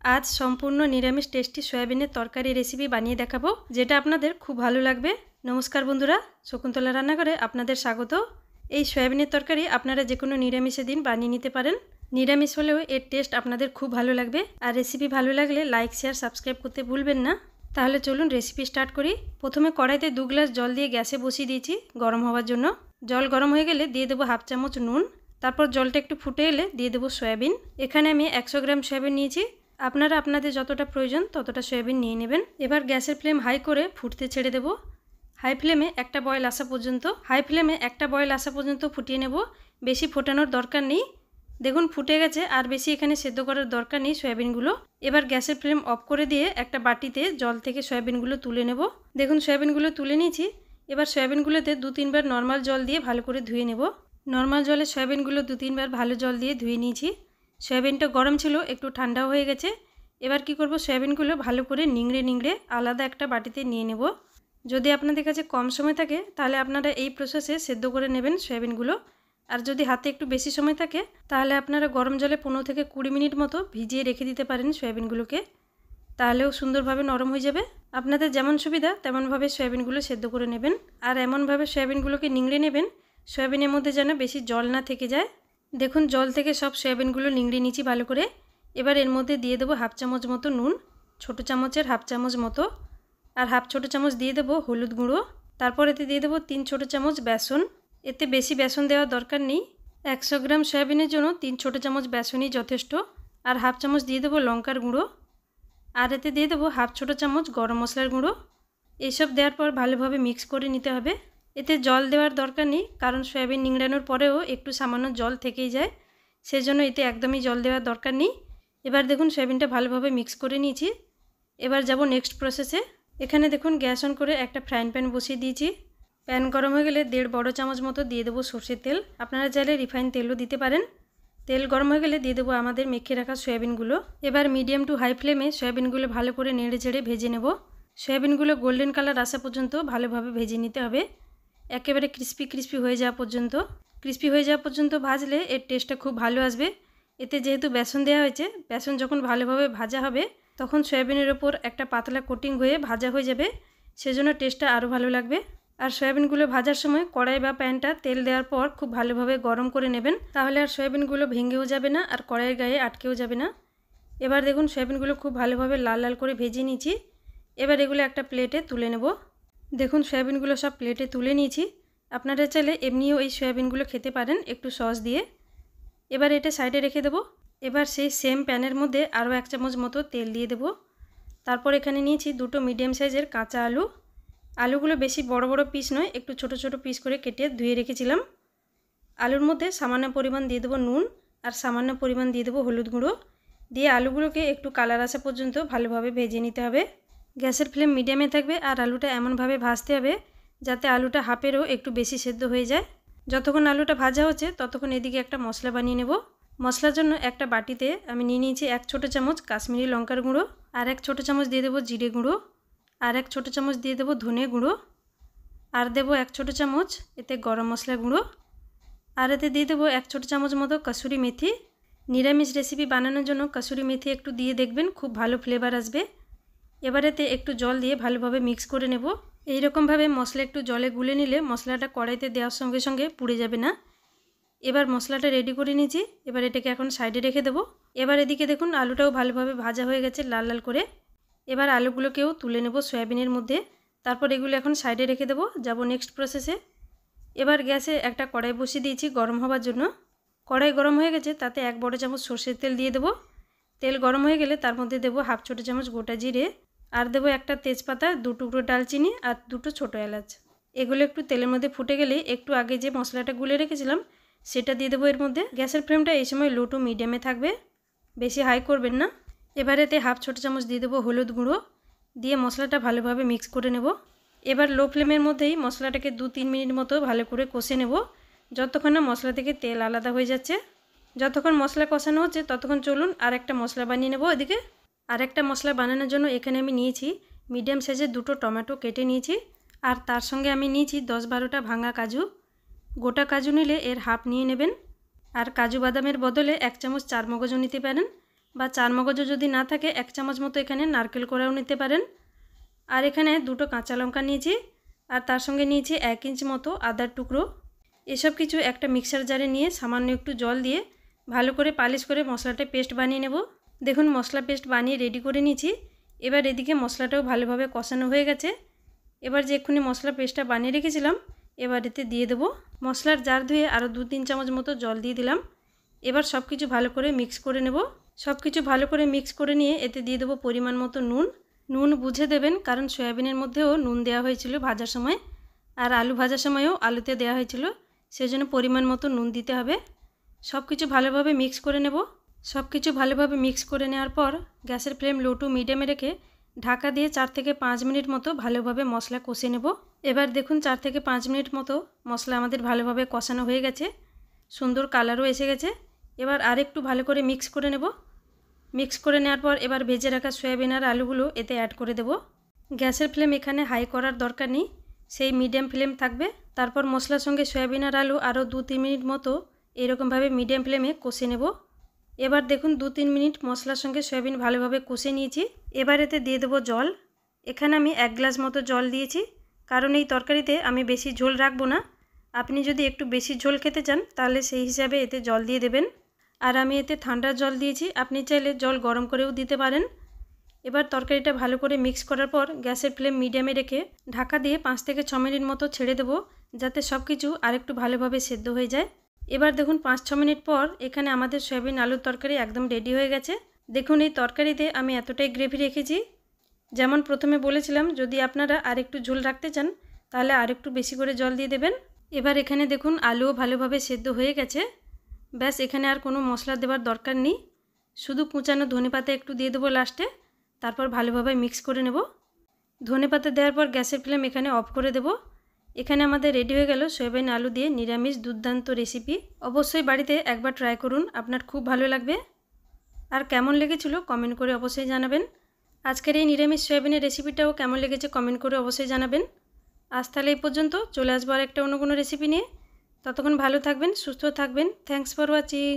आज सम्पूर्ण निरामिष टेस्टी सयाबिनेर तरकारी रेसिपि बानिये देखाबो जेटा आपनादेर खूब भालो लागबे। नमस्कार बंधुरा, शकुन्तला रान्नाघरे आपनादेर स्वागत। এই সয়াবিনের তরকারি আপনারা যে কোনো নিরামিষের দিন বানিয়ে নিতে পারেন। নিরামিষ হলেও এর টেস্ট আপনাদের খুব ভালো লাগবে। আর রেসিপি ভালো লাগলে লাইক শেয়ার সাবস্ক্রাইব করতে ভুলবেন না। তাহলে চলুন রেসিপি স্টার্ট করি। প্রথমে কড়াইতে 2 গ্লাস জল দিয়ে গ্যাসে বসিয়ে দিয়েছি গরম হওয়ার জন্য। জল গরম হয়ে গেলে দিয়ে দেবো হাফ চামচ নুন। তারপর জলটা একটু ফুটে এলে দিয়ে দেবো সয়াবিন। এখানে আমি 100 গ্রাম সয়াবিন নিয়েছি। আপনারা আপনাদের যতটা প্রয়োজন ততটা সয়াবিন নিয়ে নেবেন। এবার গ্যাসের ফ্লেম হাই করে ফুটতে ছেড়ে দেব। হাই ফ্লেমে একটা বয়েল আসা পর্যন্ত ফুটিয়ে নেব। বেশি ফোটানোর দরকার নেই। দেখুন ফুটে গেছে, আর বেশি এখানে সেদ্ধ করার দরকার নেই সয়াবিনগুলো। এবার গ্যাসের ফ্লেম অফ করে দিয়ে একটা বাটিতে জল থেকে সয়াবিনগুলো তুলে নেব। দেখুন সয়াবিনগুলো তুলে নিয়েছি। এবার সয়াবিনগুলোতে 2-3 বার নর্মাল জল দিয়ে ভালো করে ধুয়ে নেব। নর্মাল জলে সয়াবিনগুলো 2-3 বার ভালো জল দিয়ে ধুয়ে নিয়েছি। সয়াবিনটা গরম ছিল, একটু ঠান্ডা হয়ে গেছে। এবার কি করব, সয়াবিনগুলো ভালো করে নিংড়ে আলাদা একটা বাটিতে নিয়ে নেব। যদি আপনাদের কাছে কম সময় থাকে তাহলে আপনারা এই প্রসেসে সেদ্ধ করে নেবেন সয়াবিনগুলো। আর যদি হাতে একটু বেশি সময় থাকে তাহলে আপনারা গরম জলে 15 থেকে 20 মিনিট মতো ভিজিয়ে রেখে দিতে পারেন সয়াবিনগুলোকে। তাহলেও সুন্দরভাবে নরম হয়ে যাবে। আপনাদের যেমন সুবিধা তেমনভাবে সয়াবিনগুলো সেদ্ধ করে নেবেন। আর এমনভাবে সয়াবিনগুলোকে নিংড়ে নেবেন সয়াবিনের মধ্যে যেন বেশি জল না থেকে যায়। দেখুন জল থেকে সব সয়াবিনগুলো নিংড়ে নিয়েছি ভালো করে। এবার এর মধ্যে দিয়ে দেবো হাফ চামচ মতো নুন, ছোটো চামচের হাফ চামচ মতো, আর হাফ ছোটো চামচ দিয়ে দেবো হলুদ গুঁড়ো। তারপর এতে দিয়ে দেবো 3 ছোটো চামচ বেসন। এতে বেশি বেসন দেওয়ার দরকার নেই। 100 গ্রাম সয়াবিনের জন্য 3 ছোটো চামচ বেসনই যথেষ্ট। আর হাফ চামচ দিয়ে দেবো লঙ্কার গুঁড়ো। আর এতে দিয়ে দেবো হাফ ছোটো চামচ গরম মশলার গুঁড়ো। এইসব দেওয়ার পর ভালোভাবে মিক্স করে নিতে হবে। এতে জল দেওয়ার দরকার নেই, কারণ সয়াবিন নিংড়ানোর পরেও একটু সামান্য জল থেকেই যায়। সেজন্য এতে একদমই জল দেওয়ার দরকার নেই। এবার দেখুন সয়াবিনটা ভালোভাবে মিক্স করে নিয়েছি। এবার যাব নেক্সট প্রসেসে। এখানে দেখুন গ্যাস অন করে একটা ফ্রাইং প্যান বসিয়ে দিয়েছি। প্যান গরম হয়ে গেলে 1.5 বড় চামচ মতো দিয়ে দেবো সরষের তেল। আপনারা চাইলে রিফাইন তেলও দিতে পারেন। তেল গরম হয়ে গেলে দিয়ে দেবো আমাদের মেখে রাখা সয়াবিনগুলো। এবার মিডিয়াম টু হাই ফ্লেমে সয়াবিনগুলো ভালো করে নেড়ে চেড়ে ভেজে নেব। সয়াবিনগুলো গোল্ডেন কালার আসা পর্যন্ত ভালোভাবে ভেজে নিতে হবে, একেবারে ক্রিস্পি হয়ে যাওয়া পর্যন্ত। ক্রিস্পি হয়ে যাওয়া পর্যন্ত ভাজলে এর টেস্টটা খুব ভালো আসবে। এতে যেহেতু বেসন দেওয়া হয়েছে, বেসন যখন ভালোভাবে ভাজা হবে তখন সয়াবিনের ওপর একটা পাতলা কোটিং হয়ে ভাজা হয়ে যাবে। সেজন্য টেস্টটা আরও ভালো লাগবে। আর সয়াবিনগুলো ভাজার সময় কড়াই বা প্যানটা তেল দেওয়ার পর খুব ভালোভাবে গরম করে নেবেন। তাহলে আর সয়াবিনগুলো ভেঙেও যাবে না আর কড়াইয়ের গায়ে আটকেও যাবে না। এবার দেখুন সয়াবিনগুলো খুব ভালোভাবে লাল লাল করে ভেজে নিয়েছি। এবার এগুলো একটা প্লেটে তুলে নেব। দেখুন সয়াবিনগুলো সব প্লেটে তুলে নিয়েছি। আপনারা চাইলে এমনিও এই সয়াবিনগুলো খেতে পারেন একটু সস দিয়ে। এবার এটা সাইডে রেখে দেবো। এবার সেই সেম প্যানের মধ্যে আরও 1 চামচ মতো তেল দিয়ে দেবো। তারপর এখানে নিয়েছি 2টো মিডিয়াম সাইজের কাঁচা আলু। আলুগুলো বেশি বড় বড় পিস নয়, একটু ছোট ছোট পিস করে কেটে ধুয়ে রেখেছিলাম। আলুর মধ্যে সামান্য পরিমাণ দিয়ে দেবো নুন, আর সামান্য পরিমাণ দিয়ে দেবো হলুদ গুঁড়ো। দিয়ে আলুগুলোকে একটু কালার আসা পর্যন্ত ভালোভাবে ভেজে নিতে হবে। গ্যাসের ফ্লেম মিডিয়ামে থাকবে আর আলুটা এমনভাবে ভাজতে হবে যাতে আলুটা হাফেরও একটু বেশি সেদ্ধ হয়ে যায়। যতক্ষণ আলুটা ভাজা হচ্ছে ততক্ষণ এদিকে একটা মশলা বানিয়ে নেব। মশলার জন্য একটা বাটিতে আমি নিয়ে নিয়েছি 1 ছোটো চামচ কাশ্মীরি লঙ্কার গুঁড়ো, আর 1 ছোটো চামচ দিয়ে দেবো জিরে গুঁড়ো, আর 1 ছোটো চামচ দিয়ে দেবো ধনে গুঁড়ো, আর দেবো 1 ছোটো চামচ এতে গরম মশলা গুঁড়ো, আর এতে দিয়ে দেবো 1 ছোটো চামচ মতো কসুরি মেথি। নিরামিষ রেসিপি বানানোর জন্য কসুরি মেথি একটু দিয়ে দেখবেন, খুব ভালো ফ্লেভার আসবে। এবার এতে একটু জল দিয়ে ভালোভাবে মিক্স করে নেব। এইরকমভাবে মশলা একটু জলে গুলে নিলে মশলাটা কড়াইতে দেওয়ার সঙ্গে সঙ্গে পুড়ে যাবে না। এবার মশলাটা রেডি করে নিয়েছি। এবার এটাকে এখন সাইডে রেখে দেবো। এবার এদিকে দেখুন আলুটাও ভালোভাবে ভাজা হয়ে গেছে লাল লাল করে। এবার আলুগুলোকেও তুলে নেব সয়াবিনের মধ্যে। তারপর এগুলো এখন সাইডে রেখে দেবো। যাব নেক্সট প্রসেসে। এবার গ্যাসে একটা কড়াই বসিয়ে দিয়েছি গরম হওয়ার জন্য। কড়াই গরম হয়ে গেছে, তাতে 1 বড় চামচ সরষের তেল দিয়ে দেবো। তেল গরম হয়ে গেলে তার মধ্যে দেবো হাফ ছোটো চামচ গোটা জিরে, আর দেবো একটা তেজপাতা, 2 টুকরো ডালচিনি, আর 2টো ছোটো এলাচ। এগুলো একটু তেলের মধ্যে ফুটে গেলে একটু আগে যে মশলাটা গুলে রেখেছিলাম সেটা দিয়ে দেবো এর মধ্যে। গ্যাসের ফ্লেমটা এই সময় লো টু মিডিয়ামে থাকবে, বেশি হাই করবেন না। এবার এতে হাফ ছোটো চামচ দিয়ে দেবো হলুদ গুঁড়ো, দিয়ে মশলাটা ভালোভাবে মিক্স করে নেব। এবার লো ফ্লেমের মধ্যেই মশলাটাকে 2-3 মিনিট মতো ভালো করে কষে নেব, যতক্ষণ না মশলা থেকে তেল আলাদা হয়ে যাচ্ছে। যতক্ষণ মশলা কষানো হচ্ছে ততক্ষণ চলুন আর একটা মশলা বানিয়ে নেব। এদিকে আর একটা মশলা বানানোর জন্য এখানে আমি নিয়েছি মিডিয়াম সাইজের 2টো টমেটো কেটে নিয়েছি, আর তার সঙ্গে আমি নিয়েছি 10-12টা ভাঙা কাজু। গোটা কাজু নিলে এর হাফ নিয়ে নেবেন, আর কাজু বাদামের বদলে 1 চামচ চারমগজও নিতে পারেন। বা চারমগজও যদি না থাকে 1 চামচ মতো এখানে নারকেল কোড়াও নিতে পারেন। আর এখানে 2টো কাঁচা লঙ্কা নিয়েছি আর তার সঙ্গে নিয়েছি 1 ইঞ্চি মতো আদার টুকরো। এসব কিছু একটা মিক্সার জারে নিয়ে সামান্য একটু জল দিয়ে ভালো করে পালিশ করে মশলাটা পেস্ট বানিয়ে নেব। দেখুন মশলা পেস্ট বানিয়ে রেডি করে নিয়েছি। এবার এদিকে মশলাটাও ভালোভাবে কষানো হয়ে গেছে। এবার যে এক্ষুনি মশলা পেস্টটা বানিয়ে রেখেছিলাম এবার এতে দিয়ে দেবো। মশলার জার ধুয়ে আরও 2-3 চামচ মতো জল দিয়ে দিলাম। এবার সব কিছু ভালো করে মিক্স করে নেব। সব কিছু ভালো করে মিক্স করে নিয়ে এতে দিয়ে দেবো পরিমাণ মতো নুন। নুন বুঝে দেবেন, কারণ সয়াবিনের মধ্যেও নুন দেওয়া হয়েছিল ভাজার সময়, আর আলু ভাজার সময়ও আলুতে দেওয়া হয়েছিল, সেজন্য পরিমাণ মতো নুন দিতে হবে। সব কিছু ভালোভাবে মিক্স করে নেব। সব কিছু ভালোভাবে মিক্স করে নেওয়ার পর গ্যাসের ফ্লেম লো টু মিডিয়ামে রেখে ঢাকা দিয়ে 4 থেকে 5 মিনিট মতো ভালোভাবে মশলা কষে নেব। এবার দেখুন 4 থেকে 5 মিনিট মতো মশলা আমাদের ভালোভাবে কষানো হয়ে গেছে, সুন্দর কালারও এসে গেছে। এবার আরেকটু ভালো করে মিক্স করে নেব। মিক্স করে নেওয়ার পর এবার ভেজে রাখা সয়াবিন আর আলুগুলো এতে অ্যাড করে দেব। গ্যাসের ফ্লেম এখানে হাই করার দরকার নেই, সেই মিডিয়াম ফ্লেম থাকবে। তারপর মশলার সঙ্গে সয়াবিন আর আলু আরও 2-3 মিনিট মতো এরকমভাবে মিডিয়াম ফ্লেমে কষে নেব। এবার দেখুন 2-3 মিনিট মশলার সঙ্গে সয়াবিন ভালোভাবে কষে নিয়েছি। এবার এতে দিয়ে দেবো জল। এখানে আমি 1 গ্লাস মতো জল দিয়েছি, কারণ এই তরকারিতে আমি বেশি ঝোল রাখবো না। আপনি যদি একটু বেশি ঝোল খেতে চান তাহলে সেই হিসাবে এতে জল দিয়ে দেবেন। আর আমি এতে ঠান্ডা জল দিয়েছি, আপনি চাইলে জল গরম করেও দিতে পারেন। এবার তরকারিটা ভালো করে মিক্স করার পর গ্যাসের ফ্লেম মিডিয়ামে রেখে ঢাকা দিয়ে 5 থেকে 6 মিনিট মতো ছেড়ে দেবো, যাতে সব কিছু আরেকটু ভালোভাবে সেদ্ধ হয়ে যায়। এবার দেখুন 5-6 মিনিট পর এখানে আমাদের সয়াবিন আলুর তরকারি একদম রেডি হয়ে গেছে। দেখুন এই তরকারিতে আমি এতটাই গ্রেভি রেখেছি। যেমন প্রথমে বলেছিলাম, যদি আপনারা আরেকটু ঝোল রাখতে চান তাহলে আরেকটু বেশি করে জল দিয়ে দেবেন। এবার এখানে দেখুন আলুও ভালোভাবে সেদ্ধ হয়ে গেছে। ব্যাস, এখানে আর কোনো মশলা দেওয়ার দরকার নেই, শুধু কুচানো ধনেপাতা একটু দিয়ে দেবো লাস্টে। তারপর ভালোভাবে মিক্স করে নেব। ধনেপাতা দেওয়ার পর গ্যাসের ফ্লেম এখানে অফ করে দেব। এখানে আমাদের রেডি হয়ে গেল সয়াবিন আলু দিয়ে নিরামিষ দুর্দান্ত রেসিপি। অবশ্যই বাড়িতে একবার ট্রাই করুন, আপনার খুব ভালো লাগবে। আর কেমন লেগেছিল কমেন্ট করে অবশ্যই জানাবেন। আজকের এই নিরামিষ সয়াবিনের রেসিপিটাও কেমন লেগেছে কমেন্ট করে অবশ্যই জানাবেন। আজ তাহলে এই পর্যন্ত, চলে আসবো আর একটা অন্য কোনো রেসিপি নিয়ে। ততক্ষণ ভালো থাকবেন, সুস্থ থাকবেন। Thanks for watching.